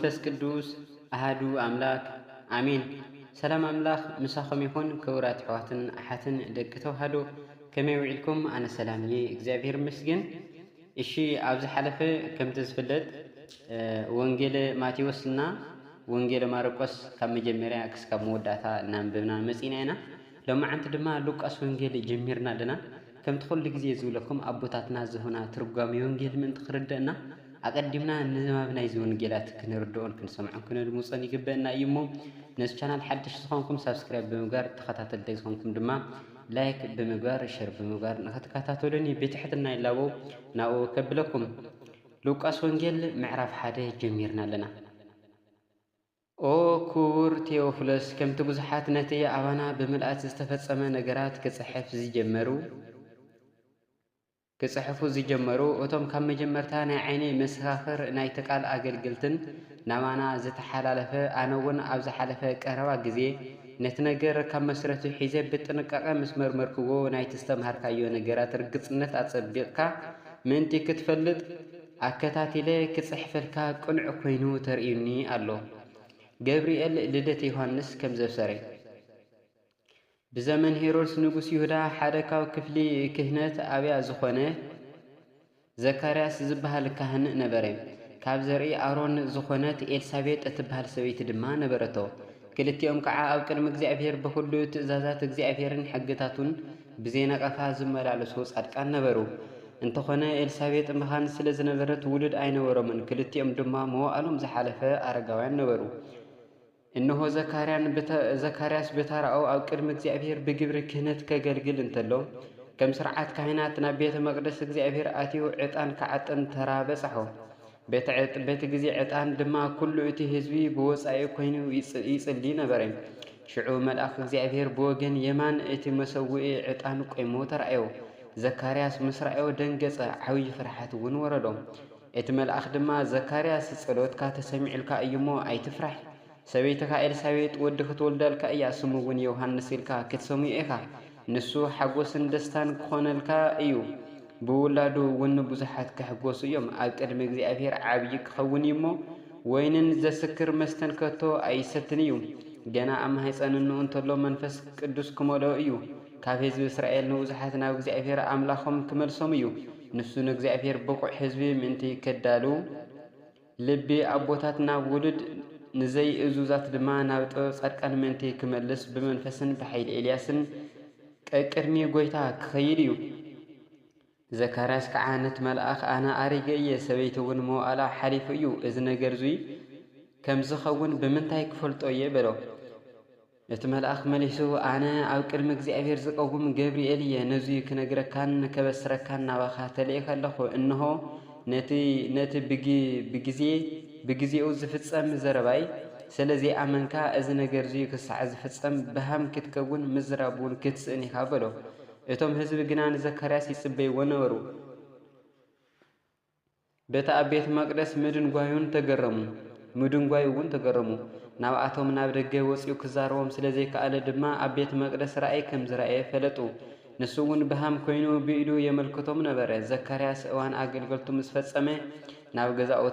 መንፈስ ቅዱስ አሃዱ አምላክ አሜን። ሰላም አምላክ ምሳኹም ይኹን ክቡራት ሕዋትን ኣሓትን ደቂ ተዋህዶ ከመይ ውዒልኩም? ኣነ ሰላም እየ እግዚአብሔር ይመስገን። እሺ ኣብዚ ሓለፈ ከምቲ ዝፍለጥ ወንጌል ማቴዎስና ወንጌል ማርቆስ ካብ መጀመርያ ክሳብ መወዳእታ እናንበብና መፂና ኢና። ሎማዓንቲ ድማ ሉቃስ ወንጌል ጀሚርና ኣለና። ከምቲ ኩሉ ግዜ ዝብለኩም ኣቦታትና ዝሁና ትርጓሜ ወንጌል ምእንቲ ክርደአና ኣቀዲምና ንባብ ናይዚ ወንጌላት ክንርድኦን ክንሰምዖን ክንድምፆን ይግበአና እዩ እሞ ነዚ ቻናል ሓድሽ ዝኾንኩም ሳብስክራይብ ብምግባር ተኸታተልቲ ዝኾንኩም ድማ ላይክ ብምግባር ሸር ብምግባር ንኽትከታተሉኒ ብትሕትና ይላቦ ናብኡ ከብለኩም። ሉቃስ ወንጌል ምዕራፍ 1 ጀሚርና ኣለና። ኦ ክቡር ቴዎፍሎስ ከምቲ ብዙሓት ነቲ ኣባና ብምልኣት ዝተፈጸመ ነገራት ክጽሕፉ ዝጀመሩ እቶም ካብ መጀመርታ ናይ ዓይነይ መሰኻኽር ናይቲ ቃል ኣገልግልትን ናባና ዝተሓላለፈ ኣነ እውን ኣብ ዝሓለፈ ቀረባ ግዜ ነቲ ነገር ካብ መስረቱ ሒዘ ብጥንቃቐ ምስ መርመርክዎ ናይቲ ዝተምሃርካዮ ነገራት ርግፅነት ኣጸቢቕካ ምእንቲ ክትፈልጥ ኣከታቲለ ክጽሕፈልካ ቅኑዕ ኮይኑ ተርእዩኒ ኣሎ። ገብርኤል ልደት ዮሃንስ ከም ዘብሰረ ብዘመን ሄሮድስ ንጉስ ይሁዳ ሓደ ካብ ክፍሊ ክህነት ኣብያ ዝኾነ ዘካርያስ ዝበሃል ካህን ነበረ። ካብ ዘርኢ ኣሮን ዝኾነት ኤልሳቤጥ እትበሃል ሰበይቲ ድማ ነበረቶ። ክልቲኦም ከዓ ኣብ ቅድሚ እግዚአብሔር ብኩሉ ትእዛዛት እግዚአብሔርን ሕግታቱን ብዘይነቐፋ ዝመላለሱ ጻድቃን ነበሩ። እንተኾነ ኤልሳቤጥ ምኻን ስለ ዝነበረት ውሉድ ኣይነበሮምን። ክልቲኦም ድማ መዋእሎም ዝሓለፈ ኣረጋውያን ነበሩ። እነሆ ዘካርያስ በታርኣው ኣብ ቅድሚ እግዚአብሔር ብግብሪ ክህነት ከገልግል እንተሎ ከም ስርዓት ካህናት ናብ ቤተ መቅደስ እግዚአብሔር ኣትዩ ዕጣን ከዓጥን ተራ በጽሖ። በቲ ግዜ ዕጣን ድማ ኩሉ እቲ ህዝቢ ብወጻኢ ኮይኑ ይጽሊ ነበረ። ሽዑ መልአኽ እግዚአብሔር ብወገን የማን እቲ መሰውኢ ዕጣን ቆይሞ ተራእዮ። ዘካርያስ ምስ ረኣዮ ደንገጸ፣ ዓብዪ ፍርሓት እውን ወረዶ። እቲ መልአኽ ድማ ዘካርያስ ጸሎትካ ተሰሚዑልካ እዩ እሞ ኣይትፍራሕ፣ ሰበይትካ ኤልሳቤጥ ወዲ ክትወልደልካ እያ፣ ስሙ እውን ዮሃንስ ኢልካ ክትሰምዮ ኢኻ። ንሱ ሓጎስን ደስታን ክኾነልካ እዩ፣ ብውላዱ እውን ብዙሓት ክሕጎሱ እዮም። ኣብ ቅድሚ እግዚአብሔር ዓብዪ ክኸውን እዩ እሞ ወይንን ዘስክር መስተን ከቶ ኣይሰትን እዩ። ገና ኣብ ማሕፀንኑ እንተሎ መንፈስ ቅዱስ ክመልኦ እዩ። ካብ ህዝቢ እስራኤል ንብዙሓት ናብ እግዚአብሔር ኣምላኾም ክመልሶም እዩ። ንሱ ንእግዚአብሔር ብቑዕ ህዝቢ ምእንቲ ከዳሉ ልቢ ኣቦታት ናብ ውሉድ ንዘይ እዙዛት ድማ ናብ ጥበብ ጻድቃን ምእንቲ ክመልስ ብመንፈስን ብሓይሊ ኤልያስን ቅድሚ ጎይታ ክኸይድ እዩ። ዘካርያስ ከዓ ነቲ መልአኽ ኣነ ኣሪገ እየ፣ ሰበይቲ እውን መዋእላ ሓሊፉ እዩ። እዚ ነገር እዙይ ከም ዝኸውን ብምንታይ ክፈልጦ እየ በሎ። እቲ መልአኽ መሊሱ ኣነ ኣብ ቅድሚ እግዚአብሔር ዝቀውም ገብርኤል እየ፣ ነዙይ ክነግረካን ከበስረካን ናባኻ ተልእኸ ኣለኹ። እንሆ ነቲ ብጊዜኡ ዝፍጸም ዘረባይ ስለዘይኣመንካ እዚ ነገር እዙይ ክሳዕ ዝፍጸም ብሃም ክትከውን ምዝራብ እውን ክትስእን ኢኻ በሎ። እቶም ህዝቢ ግና ንዘካርያስ ይጽበይዎ ነበሩ። በቲ ኣብ ቤተ መቅደስ ምድንጓዩ እውን ተገረሙ። ናብኣቶም ናብ ደገ ወፂኡ ክዛረቦም ስለዘይከኣለ ድማ ኣብ ቤተ መቅደስ ራእይ ከም ዝረአየ ፈለጡ። ንሱ እውን ብሃም ኮይኑ ብኢዱ የመልክቶም ነበረ። ዘካርያስ እዋን ኣገልግሎቱ ምስ ፈጸመ ናብ ገዛኡ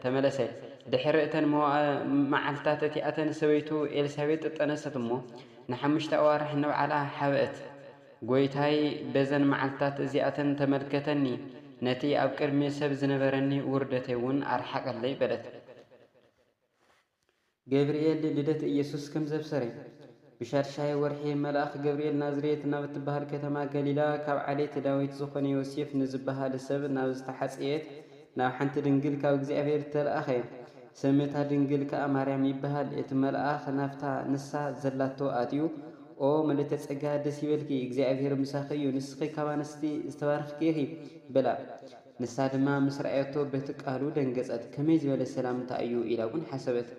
ተመለሰ። ድሕሪ እተን መዓልታት እቲኣተን ሰበይቱ ኤልሳቤጥ ጠነሰት እሞ ን5 ኣዋርሕ ንባዕላ ሓበአት። ጎይታይ በዘን መዓልታት እዚኣተን ተመልከተኒ፣ ነቲ ኣብ ቅድሚ ሰብ ዝነበረኒ ውርደተይ እውን ኣርሓቀለይ በለት። ገብርኤል ልደት ኢየሱስ ከም ዘብሰረ ብሻድሻይ ወርሒ መልአኽ ገብርኤል ናዝሬት ናብ እትበሃል ከተማ ገሊላ ካብ ዓሌት ዳዊት ዝኾነ ዮሴፍ ንዝበሃል ሰብ ናብ ዝተሓጽየት ናብ ሓንቲ ድንግል ካብ እግዚአብሔር ተለኣኸ። ስምታ ድንግል ከዓ ማርያም ይበሃል። እቲ መልአኽ ናብታ ንሳ ዘላቶ ኣትዩ ኦ ምልዕተ ጸጋ ደስ ይበልኪ፣ እግዚአብሔር ምሳኺ እዩ፣ ንስኺ ካብ ኣንስቲ ዝተባረኽኪ ኢኺ በላ። ንሳ ድማ ምስ ረኣየቶ በቲ ቃሉ ደንገጸት፣ ከመይ ዝበለ ሰላምታ እዩ ኢላ እውን ሓሰበት።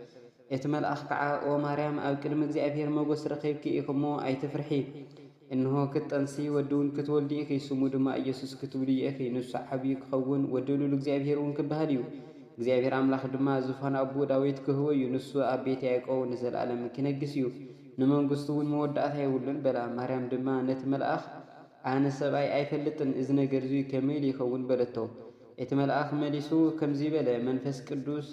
እቲ መልአኽ ከዓ ኦ ማርያም ኣብ ቅድሚ እግዚአብሔር ሞገስ ረኺብኪ ኢኹ እሞ ኣይትፍርሒ፣ እንሆ ክትጠንሲ ወዲ እውን ክትወልዲ ኢኺ፣ ስሙ ድማ ኢየሱስ ክትብልዩ ኢኺ። ንሱ ዓብዪ ክኸውን ወዲ ልዑል እግዚአብሔር እውን ክበሃል እዩ። እግዚአብሔር ኣምላኽ ድማ ዝፋን ኣቦ ዳዊት ክህቦ እዩ። ንሱ ኣብ ቤት ያዕቆብ ንዘለኣለም ክነግስ እዩ፣ ንመንግስቱ እውን መወዳእታ የብሉን በላ። ማርያም ድማ ነቲ መልአኽ ኣነ ሰብኣይ ኣይፈልጥን፣ እዚ ነገር እዙይ ከመይ ኢሉ ይኸውን በለቶ። እቲ መልአኽ መሊሱ ከምዚ በለ፣ መንፈስ ቅዱስ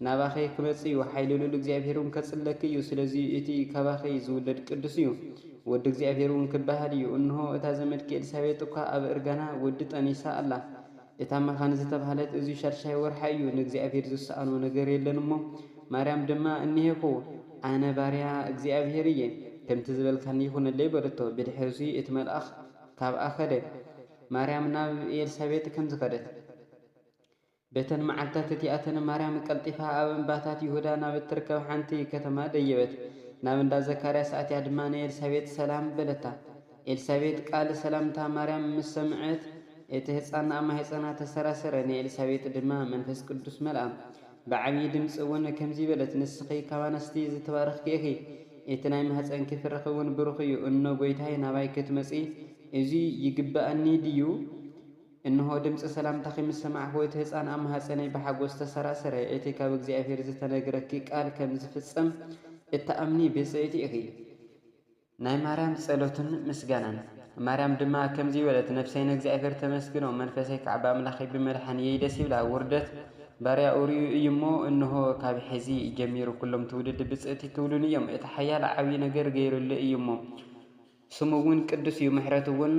ናባኸይ ክመጽእ እዩ ሓይሊ ልዑል እግዚአብሔር እውን ከጽለክ እዩ ስለዚ እቲ ካባኸይ ዝውለድ ቅዱስ እዩ ወዲ እግዚአብሔር እውን ክበሃል እዩ እንሆ እታ ዘመድኪ ኤልሳቤጥ እኳ ኣብ እርጋና ወዲ ጠኒሳ ኣላ እታ መኻን ዝተባህለት እዚ ሻድሻይ ወርሓ እዩ ንእግዚአብሔር ዝሰኣኖ ነገር የለን እሞ ማርያም ድማ እኒሄኩ ኣነ ባርያ እግዚአብሔር እየ ከምቲ ዝበልካኒ ይኹነለይ በለቶ ብድሕሪዚ እቲ መልኣኽ ካብኣ ኸደ ማርያም ናብ ኤልሳቤጥ ከም ዝኸደት በተን መዓልታት እቲኣተን ማርያም ቀልጢፋ ኣብ እምባታት ይሁዳ ናብ እትርከብ ሓንቲ ከተማ ደየበት ናብ እንዳ ዘካርያስ ኣትያ ድማ ንኤልሳቤጥ ሰላም በለታ ኤልሳቤጥ ቃል ሰላምታ ማርያም ምስ ሰምዐት እቲ ህፃን ኣብ ማህፀና ተሰራሰረ ንኤልሳቤጥ ድማ መንፈስ ቅዱስ መልኣ ብዓብዪ ድምፂ እውን ከምዚ በለት ንስኺ ካብ ኣንስቲ ዝተባረኽኪ ኢኺ እቲ ናይ ማህፀንኪ ፍርኺ እውን ብሩኽ እዩ እኖ ጎይታይ ናባይ ክትመጺ እዚ ይግባአኒ ድዩ እንሆ ድምፂ ሰላምታኺ ምስ ሰማዕኹ እቲ ህፃን ኣብ ማህፀነይ ብሓጎስ ተሰራሰረ እቲ ካብ እግዚኣብሔር ዝተነገረኪ ቃል ከም ዝፍጸም እተኣምኒ ብፅዕቲ ኢኺ ናይ ማርያም ጸሎትን ምስጋናን ማርያም ድማ ከምዚ በለት ነፍሰይ ንእግዚአብሔር ተመስግኖ መንፈሰይ ከዓ በኣምላኸይ ብመድሓኒየይ ደስ ይብላ ውርደት ባርያ ኡርዩ እዩ እሞ እንሆ ካብ ሕዚ ጀሚሩ ኩሎም ትውልድ ብፅዕቲ ክብሉን እዮም እቲ ሓያል ዓብዪ ነገር ገይሩሉ እዩ እሞ ስሙ እውን ቅዱስ እዩ ምሕረቱ እውን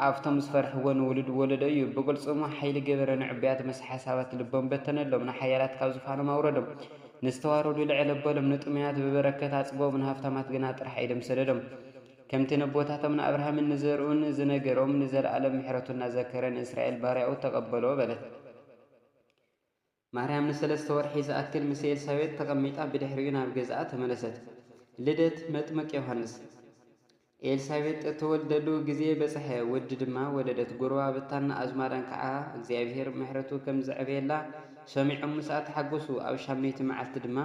ኣብቶም ዝፈርሕዎን ውሉድ ወለዶ እዩ ብቁልጽሙ ሓይሊ ገበረ ንዕብያት ምስ ሓሳባት ልቦም በተነሎም ንሓያላት ካብ ዝፋኖም ኣውረዶም ንዝተዋረዱ ልዕለ ኣበሎም ንጥሙያት ብበረከት ኣጽቦም ንሃብታማት ግና ጥራሕ ኣይደምሰደዶም ከምቲ ነቦታቶም ንኣብርሃምን ንዘርኡን ዝነገሮም ንዘለኣለም ምሕረቱ እናዘከረ ንእስራኤል ባርያኡ ተቐበሎ በለት ማርያም ንሰለስተ ወርሒ ዝኣክል ምስ ኤልሳቤጥ ተቐሚጣ ብድሕሪኡ ናብ ገዝኣ ተመለሰት ልደት መጥመቅ ዮሃንስ ኤልሳቤጥ ተወልደሉ ግዜ በጽሐ ወዲ ድማ ወለደት ጎረባብታን ኣዝማዳን ከዓ እግዚአብሔር ምሕረቱ ከም ዘዕብየላ ሰሚዖም ምስኣ ተሓጐሱ ኣብ ሻመይቲ መዓልቲ ድማ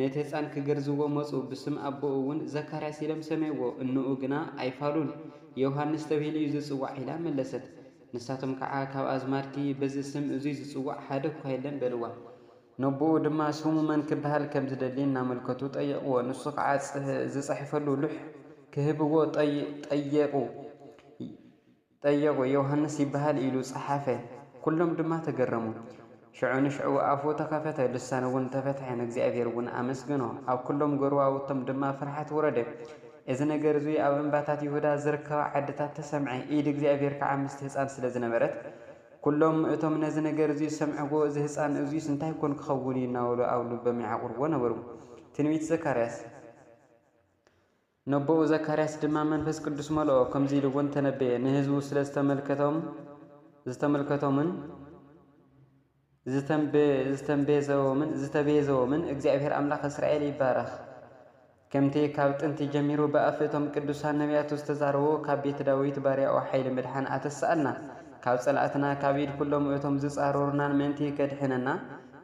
ነቲ ህፃን ክገርዝዎ መፁ ብስም ኣቦኡ እውን ዘካርያስ ኢሎም ሰመይዎ እንኡ ግና ኣይፋሉን ዮሃንስ ተባሂሉ እዩ ዝጽዋዕ ኢላ መለሰት ንሳቶም ከዓ ካብ ኣዝማድኪ በዚ ስም እዙይ ዝጽዋዕ ሓደ እኳ የለን በልዋ ነቦኡ ድማ ስሙ መን ክበሃል ከም ዝደሊ እናመልከቱ ጠየቕዎ ንሱ ከዓ ዝጽሕፈሉ ሉሕ ክህብዎ ጠየቁ ዮሃንስ ይበሃል ኢሉ ጸሓፈ ኩሎም ድማ ተገረሙ ሽዑ ንሽዑ ኣፉ ተኸፈተ ልሳን እውን ተፈትሐ ንእግዚአብሔር እውን ኣመስግኖ ኣብ ኩሎም ጎረባብቶም ድማ ፍርሓት ወረደ እዚ ነገር እዙይ ኣብ እምባታት ይሁዳ ዝርከባ ዓድታት ተሰምዐ ኢድ እግዚአብሔር ከዓ ምስቲ ህፃን ስለ ዝነበረት ኩሎም እቶም ነዚ ነገር እዙይ ሰምዕዎ እዚ ህፃን እዙይ ስንታይ ኮን ክኸውን ይናበሉ ኣብ ልቦም ይዓቁርዎ ነበሩ ትንቢት ዘካርያስ ነቦኡ ዘካርያስ ድማ መንፈስ ቅዱስ መልኦ ከምዚ ኢሉ እውን ተነበየ ንህዝቡ ስለ ዝተመልከቶምን ዝተቤዘዎምን እግዚአብሔር ኣምላኽ እስራኤል ይባረኽ ከምቲ ካብ ጥንቲ ጀሚሩ ብኣፍ እቶም ቅዱሳን ነቢያቱ ዝተዛረቦ ካብ ቤት ዳዊት ባርያኡ ሓይሊ ምድሓን ኣተስኣልና ካብ ጸላእትና ካብ ኢድ ኩሎም እቶም ዝጻረሩናን ምእንቲ ከድሕነና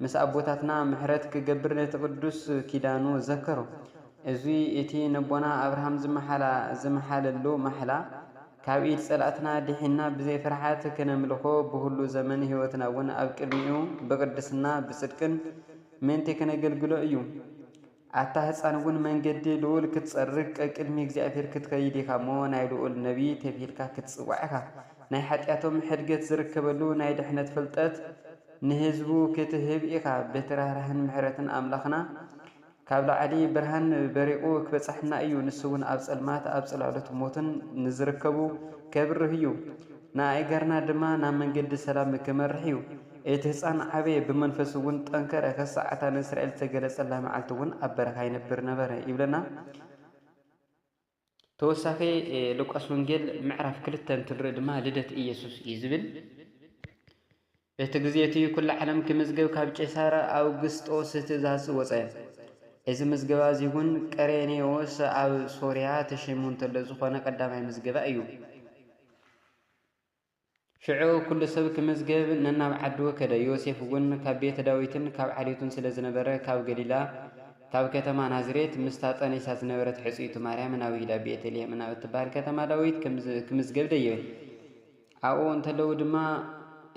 ምስ ኣቦታትና ምሕረት ክገብር ነቲ ቅዱስ ኪዳኑ ዘከሮ እዚ እቲ ነቦና ኣብርሃም ዝመሓለሉ ማሕላ ካብ ኢድ ጸላእትና ድሒና ብዘይ ፍርሓት ክነምልኾ ብሁሉ ዘመን ህይወትና እውን ኣብ ቅድሚኡ ብቅድስና ብጽድቅን ምእንቲ ክነገልግሎ እዩ ኣታ ህፃን እውን መንገዲ ልዑል ክትጸርቅ ቅድሚ እግዚአብሔር ክትከይድ ኢኻ እሞ ናይ ልዑል ነቢይ ተባሂልካ ክትጽዋዕ ኢኻ ናይ ሓጢኣቶም ሕድገት ዝርከበሉ ናይ ድሕነት ፍልጠት ንህዝቡ ክትህብ ኢኻ በትራህራህን ምሕረትን ኣምላኽና ካብ ላዕሊ ብርሃን በሪቑ ክበጻሕና እዩ ንሱ እውን ኣብ ጸልማት ኣብ ጽላሎት ሞትን ንዝርከቡ ከብርህ እዩ ንኣእጋርና ድማ ናብ መንገዲ ሰላም ክመርሕ እዩ እቲ ህፃን ዓበየ ብመንፈስ እውን ጠንከረ ከሰዓታ ንእስራኤል ተገለጸላ መዓልቲ እውን ኣብ በረኻ ይነብር ነበረ ይብለና ተወሳኺ ሉቃስ ወንጌል ምዕራፍ 2 እንትንርኢ ድማ ልደት ኢየሱስ እዩ ዝብል በቲ ግዜ እቲ ኩሉ ዓለም ክምዝገብ ካብ ቄሳር ኣውግስጦስ ትእዛዝ ወፀ እዚ ምዝገባ እዚ እውን ቀሬኔዎስ ኣብ ሶርያ ተሸይሙ እንተሎ ዝኾነ ቀዳማይ ምዝገባ እዩ ሽዑ ኩሉ ሰብ ክምዝገብ ነናብ ዓዱ ከደ ዮሴፍ እውን ካብ ቤተ ዳዊትን ካብ ዓሌቱን ስለ ዝነበረ ካብ ገሊላ ካብ ከተማ ናዝሬት ምስታ ጠኒሳ ዝነበረት ሕፅኢቱ ማርያም ናብ ሂዳ ቤተልሔም ናብ እትበሃል ከተማ ዳዊት ክምዝገብ ደየበ ኣብኡ እንተለዉ ድማ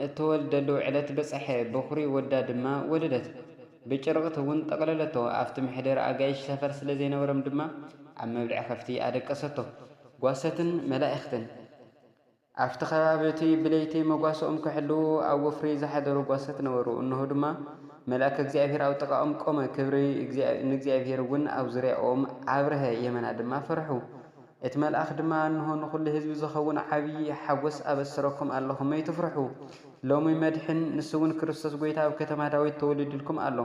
እተወልደሉ ዕለት በፅሐ በኹሪ ወዳ ድማ ወለደት ብጭርቕት እውን ጠቕለለቶ ኣብቲ ምሕደር ኣጋይሽ ሰፈር ስለ ዘይነበሮም ድማ ኣብ መብልዒ ከፍቲ ኣደቀሰቶ ጓሰትን መላእኽትን ኣብቲ ከባቢ እቲ ብለይቲ መጓሶኦም ክሕልው ኣብ ወፍሪ ዝሓደሩ ጓሰት ነበሩ እንሆ ድማ መልአክ እግዚአብሔር ኣብ ጥቃኦም ቆመ ክብሪ ንእግዚአብሔር እውን ኣብ ዙርያኦም ኣብርሀ የመና ድማ ፈርሑ እቲ መልአክ ድማ እንሆ ንኩሉ ህዝቢ ዝኸውን ዓብይ ሓጎስ ኣበስረኩም ኣለኹም ኣይትፍርሑ ሎሚ መድሕን ንሱ እውን ክርስቶስ ጎይታ ኣብ ከተማ ዳዊት ተወሊድልኩም ኣሎ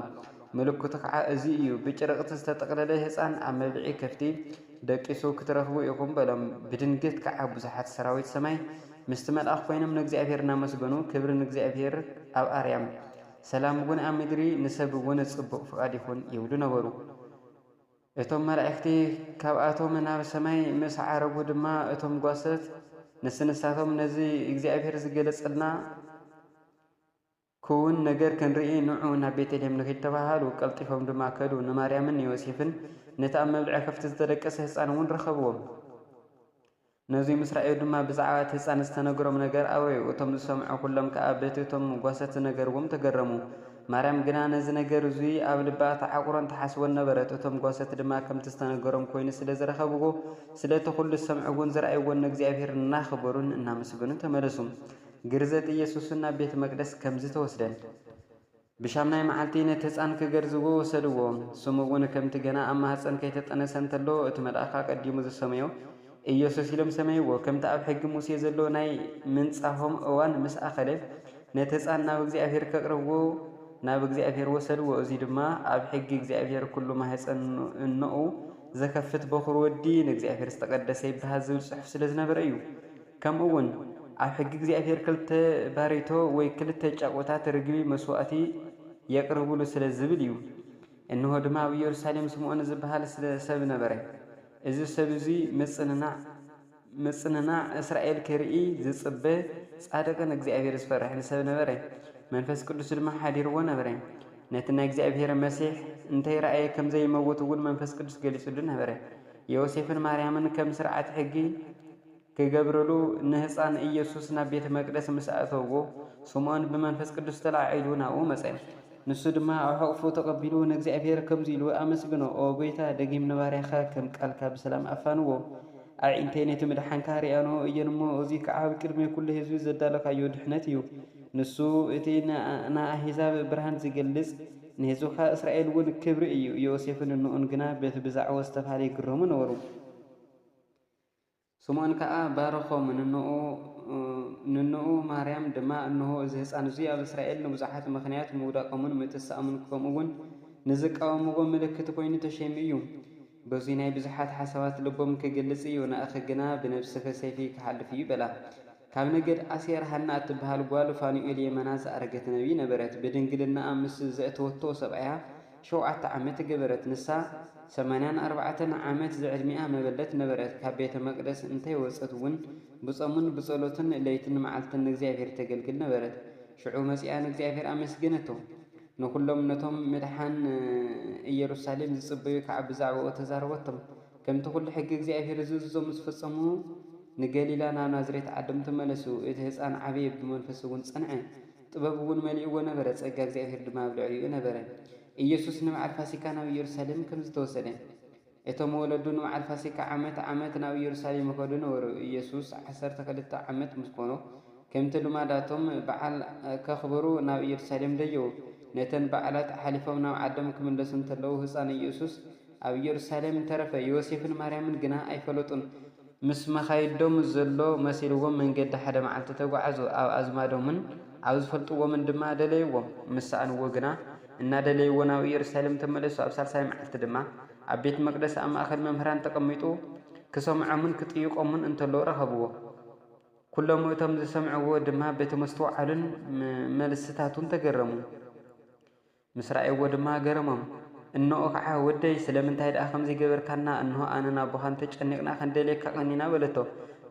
ምልክቱ ከዓ እዚ እዩ ብጭርቅቲ ዝተጠቕለለ ህፃን ኣብ መብልዒ ከፍቲ ደቂሱ ክትረኽቡ ኢኹም በሎም ብድንገት ከዓ ብዙሓት ሰራዊት ሰማይ ምስቲ መልአክ ኮይኖም ንእግዚአብሔር እናመስገኑ ክብሪ ንእግዚአብሔር ኣብ ኣርያም ሰላም እውን ኣብ ምድሪ ንሰብ እውን ጽቡቕ ፍቃድ ይኹን ይብሉ ነበሩ እቶም መላእክቲ ካብኣቶም ናብ ሰማይ ምስ ዓረጉ ድማ እቶም ጓሰት ንስንሳቶም ነዚ እግዚአብሔር ዝገለጸልና كون نجار كان رئي نوع نبيت لهم نخيل تبعهالو قلطفهم دما كدو نماريام يوسفن نتأمل عكفت تدرك أساس أنون رخبوهم نزي مسرائيل دما بزعات هسان استنقرهم نجار أوي وتم سمعوا كلهم كأبت وتم قواسات نجارهم تجرموا مريم جنا نزي نجار زوي قبل بات عقران تحسوا النبرات وتم قواسات دما كم تستنقرهم كوين سلا زرخبوه سلا تقول السمعون زرعي ونجزي أفير ناخبرون إنهم مسجونين تمرسهم جرزت يسوسنا بيت مقدس كمزة توسدن بشامنا معلتين تسأن كجرزوه وسلوه سموون كم تجنا أما هسأن كي تتأنى سنتلو اتمد أخاك أديمو السميو يسوس يلوم سميو كم تأب حق موسى زلو ناي من صاحهم أوان مس أخلف نتسأن نابغزي أفير كقربو نابغزي أفير وسلوه أزيد ما أب حق زي أفير كل ما هسأن النقو زكفت بخور ودي نجزي أفير استقدس بهذا الصحف سلزنا برأيو كم أون أحق እግዚአብሔር ክልተ ባሪቶ ወይ ክልተ ጫቆታት ርግቢ መስዋዕቲ يقربوا له ስለ ዝብል እዩ እንሆ ድማ ኣብ ኢየሩሳሌም ስምዖን ዝበሃል ስለ ሰብ ነበረ እዚ ሰብ እዚ መጽንና እስራኤል ከርኢ ዝጽበ ጻድቅን እግዚአብሔር ዝፈርሕ ሰብ ነበረ መንፈስ ቅዱስ ድማ ሓዲርዎ ነበረ ነቲ ናይ እግዚአብሔር መሲሕ እንታይ ረኣየ ከም ዘይመውት እውን መንፈስ ቅዱስ ገሊጹሉ ነበረ ዮሴፍን ማርያምን ከም ስርዓት ሕጊ كجبرلو نهسان إيسوس نبيت مقدس مساعته سمعان بمنفس قدس تلاعيلونا ومسعين نسود ما أحقفو تقبلو نجزي أفير كم زيلو أمسجنو أو بيتا دقيم نواريخا كم قالك بسلام أفانو أعنتيني تمدحان كاري أنو ينمو أزيك عاوي كرمي كل هزوي زدالك أيود حنتيو نسو إتينا أنا أحزاب برهان زيقلس نهزوخا إسرائيل ون كبر يوسفن إنو أنقنا بيت بزع واستفالي كرمون ورو سمعان كأ بارخو من إنه مريم دما إنه إذا أنزي على إسرائيل نبزحات مخنيات مودا قمن متسأمن كمون نزك أو مقوم ملكة كوين تشيميوم بزيناي بزحات حسوات لبهم كجلسي ونأخ جنا بنفسه سيفي كحل فيه بلا كم نجد أسير هنا تبهالقوال فاني إلي مناز أرجت نبي نبرت بدنجلنا أمس زأت وتوصل بها شو عمت جبرت نساء 84 عامات زعل 100 مبلت نبرت كبيت مقدس انتي وصتون بصمن بصلوتن ليتن معلتن እግዚአብሔር ተገልግል ነበረት ሽዑ መጽያን እግዚአብሔር አመስግነቶ ነኩሎም ነቶም መድሓን ኢየሩሳሌም ዝጽበዩ ከዓብ ዛዕቦ ተዛርወቶም ከምቲ ኩሉ ሕጊ እግዚአብሔር ዝዝዞም ዝፈጸሙ ንገሊላ ናብ ናዝሬት ዓድም ተመለሱ እቲ ህፃን ዓብይ ብመንፈስ እውን ጸንዐ ጥበብ እውን መሊእዎ ነበረ ጸጋ እግዚአብሔር ድማ ብልዕሊኡ ነበረ ኢየሱስ ንበዓል ፋሲካ ናብ ኢየሩሳሌም ከም ዝተወሰደ እቶም ወለዱ ንበዓል ፋሲካ ዓመት ናብ ኢየሩሳሌም ከዱ ነበሩ ኢየሱስ 12 ዓመት ምስ ኮኖ ከምቲ ልማዳቶም በዓል ከኽብሩ ናብ ኢየሩሳሌም ደየው ነተን በዓላት ሓሊፎም ናብ ዓዶም ክምለሱ እንተለዉ ህፃን ኢየሱስ ኣብ ኢየሩሳሌም ተረፈ ዮሴፍን ማርያምን ግና ኣይፈለጡን ምስ መኻይዶም ዘሎ መሲልዎም መንገዲ ሓደ መዓልቲ ተጓዓዙ ኣብ ኣዝማዶምን ኣብ ዝፈልጥዎምን ድማ ደለይዎም ምሳእንዎ ግና እናደለይ ወናው ኢየሩሳሌም ተመለሱ ኣብ ሳልሳይ መዓልቲ ድማ ኣብ ቤት መቅደስ ኣብ ማእኸል መምህራን ተቀሚጡ ክሰምዖምን ክጥይቆምን እንተሎ ረኸብዎ ኩሎም እቶም ዝሰምዕዎ ድማ ቤተ መስተውዓልን መልስታቱን ተገረሙ ምስ ረኣይዎ ድማ ገረሞም እንኦ ከዓ ወደይ ስለምንታይ ደኣ ከምዚ ገበርካና እንሆ ኣነና ቦኻን ተጨኒቕና ከንደለየካ ቀኒና በለቶ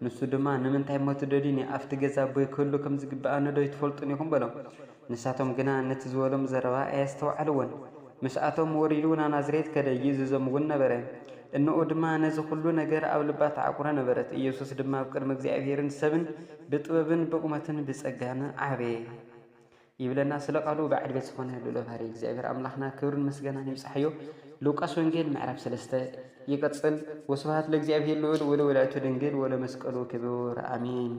ንሱ ድማ ንምንታይ ሞት ደዲኒ ኣብቲ ገዛ ቦይ ክህሉ ከም ዝግባኣነ ዶ ይትፈልጡን ኢኹም በሎም ንሳቶም ግና ነቲ ዝበሎም ዘረባ ኣየስተውዓልዎን ምስኣቶም ወሪዱ ናብ ናዝሬት ከደይ ዝዘምውን ነበረ እንኦ ድማ ነዚ ኩሉ ነገር ኣብ ልባ ተዓቁረ ነበረት ኢየሱስ ድማ ኣብ ቅድሚ እግዚአብሔርን ሰብን ብጥበብን ብቁመትን ብጸጋን ዓበየ ይብለና ስለ ቃሉ በዓል ቤት ዝኾነ ሉለፋሪ እግዚአብሔር ኣምላኽና ክብርን ምስጋናን ይብጽሕዮ ሉቃስ ወንጌል ምዕራፍ 3 ይቀጽል ወስብሐት ለእግዚአብሔር ልዑል ወለወላዲቱ ድንግል ወለመስቀሉ ክቡር አሜን